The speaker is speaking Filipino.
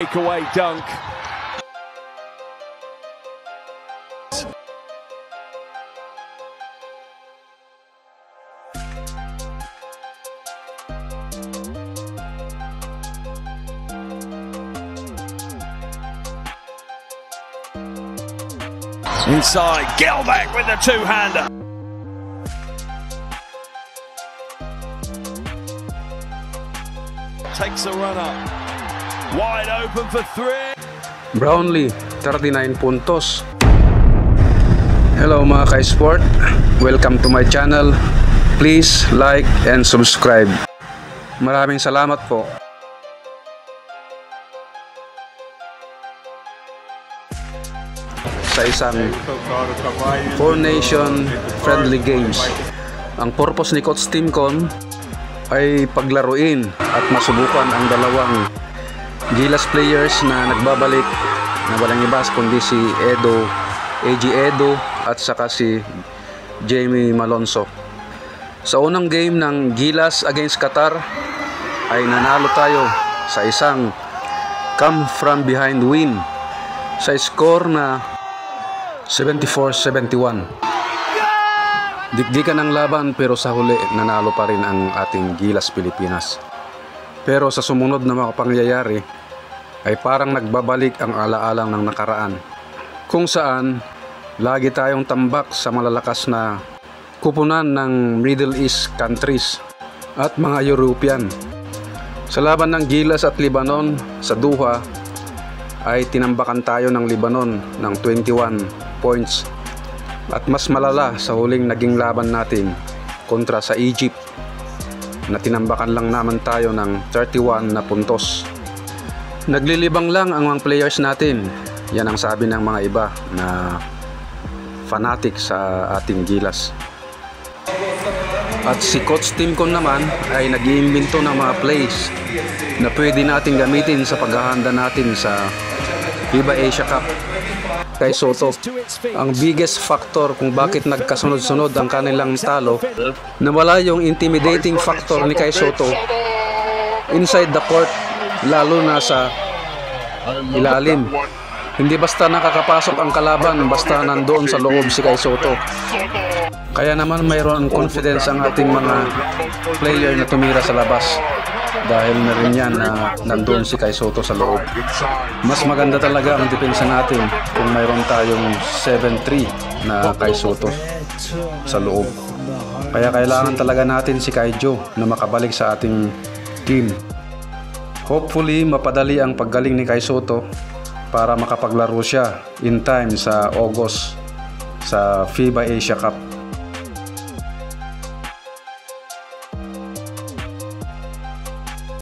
Takeaway dunk. Inside, Gelback with the two-hander. Takes a run up. Wide open for three. Brownlee, 39 puntos. Hello mga ka-sport. Welcome to my channel. Please like and subscribe. Maraming salamat po. Sa isang 4-nation friendly games. Ang purpose ni Coach Timcon ay paglaruin at masubukan ang dalawang Gilas players na nagbabalik na walang iba kundi si AG Edo at saka si Jamie Malonzo. Sa unang game ng Gilas against Qatar ay nanalo tayo sa isang come from behind win sa score na 74-71. Dikdikan ang laban pero sa huli nanalo pa rin ang ating Gilas Pilipinas. Pero sa sumunod na mga pangyayari ay parang nagbabalik ang alaalang ng nakaraan, kung saan lagi tayong tambak sa malalakas na kupunan ng Middle East countries at mga European. Sa laban ng Gilas at Lebanon sa Doha ay tinambakan tayo ng Lebanon ng 21 points at mas malala sa huling naging laban natin kontra sa Egypt na tinambakan lang naman tayo ng 31 na puntos. Naglilibang lang ang mga players natin. Yan ang sabi ng mga iba na fanatic sa ating Gilas. At si Coach Timcon naman ay nag-iimbento ng mga plays na pwede natin gamitin sa paghahanda natin sa FIBA Asia Cup. Kay Soto, ang biggest factor kung bakit nagkasunod-sunod ang kanilang talo, nawala yung intimidating factor ni Kay Soto inside the court, lalo na sa ilalim. Hindi basta nakakapasok ang kalaban, basta nandoon sa loob si Kay Soto. Kaya naman mayroon confidence ang ating mga player na tumira sa labas dahil na rin yan na nandoon si Kay Soto sa loob. Mas maganda talaga ang depensa natin kung mayroon tayong 7-3 na Kay Soto sa loob. Kaya kailangan talaga natin si Kay Joe na makabalik sa ating team. Hopefully mapadali ang paggaling ni Kay Soto para makapaglaro siya in time sa August sa FIBA Asia Cup.